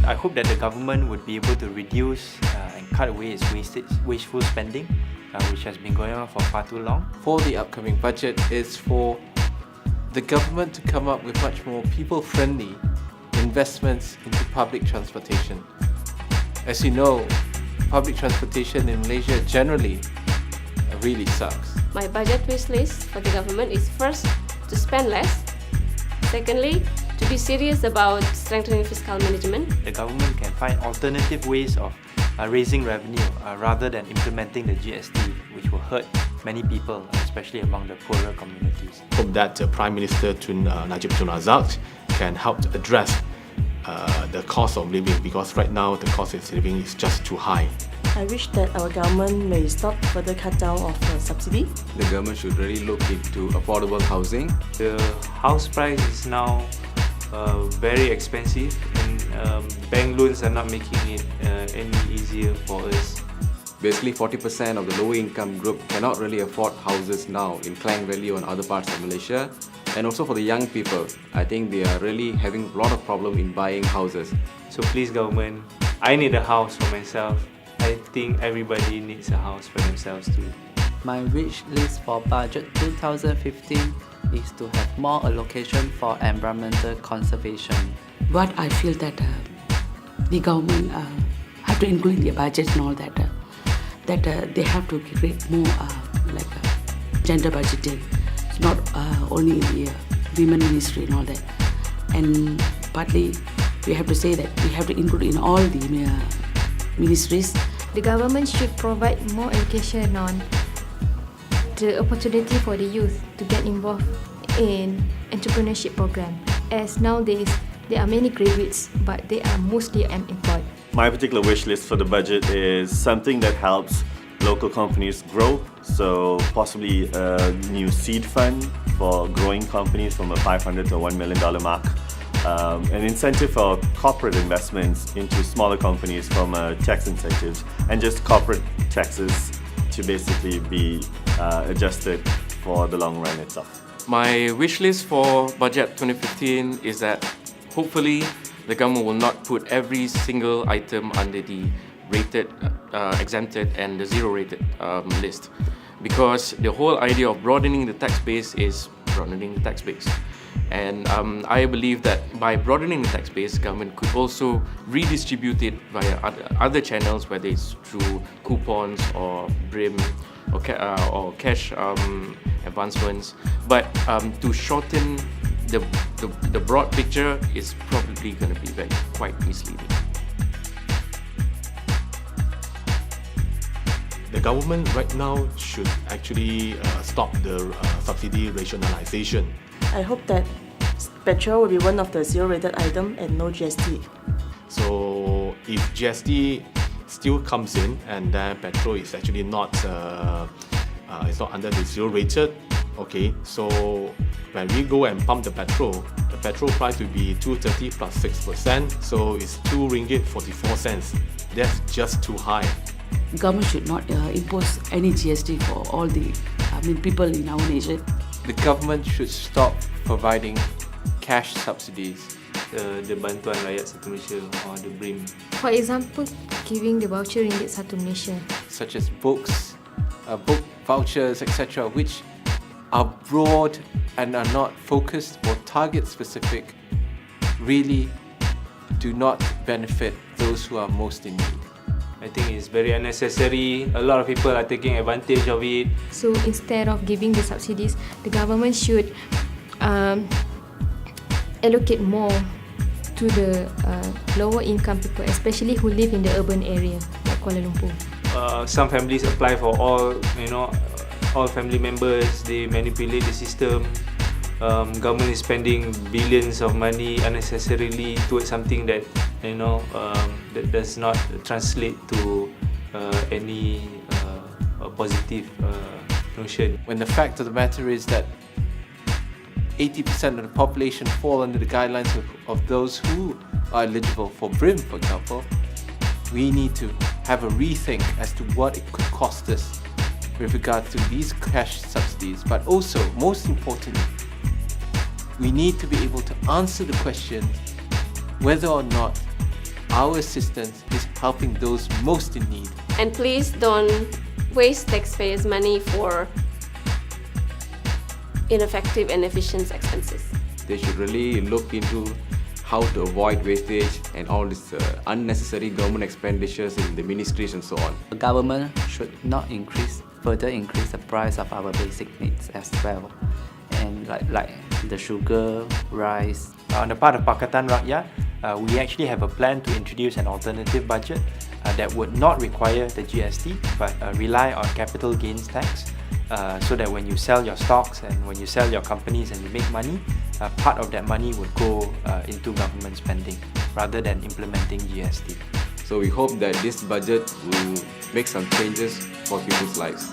I hope that the government would be able to reduce and cut away its wasteful spending, which has been going on for far too long. For the upcoming budget is for the government to come up with much more people-friendly investments into public transportation. As you know, public transportation in Malaysia generally really sucks. My budget wish list for the government is first, to spend less. Secondly, to be serious about strengthening fiscal management. The government can find alternative ways of raising revenue rather than implementing the GST, which will hurt many people, especially among the poorer communities. Hope that Prime Minister Tun Najib Tun Razak can help to address the cost of living, because right now the cost of living is just too high. I wish that our government may stop further cut down of subsidy. The government should really look into affordable housing. The house price is now very expensive, and bank loans are not making it any easier for us. Basically, 40% of the lower income group cannot really afford houses now in Klang Valley or in other parts of Malaysia. And also for the young people, I think they are really having a lot of problem in buying houses. So please, government, I need a house for myself. I think everybody needs a house for themselves too. My wish list for budget 2015 is to have more allocation for environmental conservation. What I feel that the government have to include in their budget and all that, they have to create more gender budgeting. It's not only in the women ministry and all that. And partly we have to say that we have to include in all the ministries. The government should provide more education on the opportunity for the youth to get involved in entrepreneurship program, as nowadays there are many graduates but they are mostly unemployed. My particular wish list for the budget is something that helps local companies grow, so possibly a new seed fund for growing companies from a $500 to $1 million mark. An incentive for corporate investments into smaller companies from tax incentives, and just corporate taxes to basically be adjusted for the long run itself. My wish list for budget 2015 is that hopefully the government will not put every single item under the rated, exempted and the zero rated list, because the whole idea of broadening the tax base is broadening the tax base. And I believe that by broadening the tax base, government could also redistribute it via other channels, whether it's through coupons or BRIM or cash advancements. But to shorten the broad picture is probably going to be quite misleading. The government right now should actually stop the subsidy rationalization. I hope that petrol will be one of the zero-rated item and no GST. So if GST still comes in and then petrol is actually not it's not under the zero rated, okay, so when we go and pump the petrol price will be 230 plus 6%, so it's RM2.44. That's just too high. Government should not impose any GST for all the people in our nation. The government should stop providing cash subsidies. The Bantuan Rakyat Satu Malaysia or the BRIM. For example, giving the voucher Ringgit Satu Malaysia. Such as books, book vouchers, etc., which are broad and are not focused or target specific, really do not benefit those who are most in need. I think it's very unnecessary. A lot of people are taking advantage of it. So instead of giving the subsidies, the government should allocate more to the lower income people, especially who live in the urban area like Kuala Lumpur. Some families apply for all family members. They manipulate the system. Government is spending billions of money unnecessarily towards something that that does not translate to any positive notion. When the fact of the matter is that 80% of the population fall under the guidelines of those who are eligible for BRIM, for example, we need to have a rethink as to what it could cost us with regard to these cash subsidies. But also, most importantly, we need to be able to answer the question whether or not our assistance is helping those most in need. And please don't waste taxpayers' money for ineffective and inefficient expenses. They should really look into how to avoid wastage and all these unnecessary government expenditures in the ministries and so on. The government should not further increase the price of our basic needs as well. And like the sugar, rice. On the part of Pakatan Rakyat, we actually have a plan to introduce an alternative budget that would not require the GST but rely on capital gains tax, so that when you sell your stocks and when you sell your companies and you make money, part of that money would go into government spending rather than implementing GST. So we hope that this budget will make some changes for people's lives.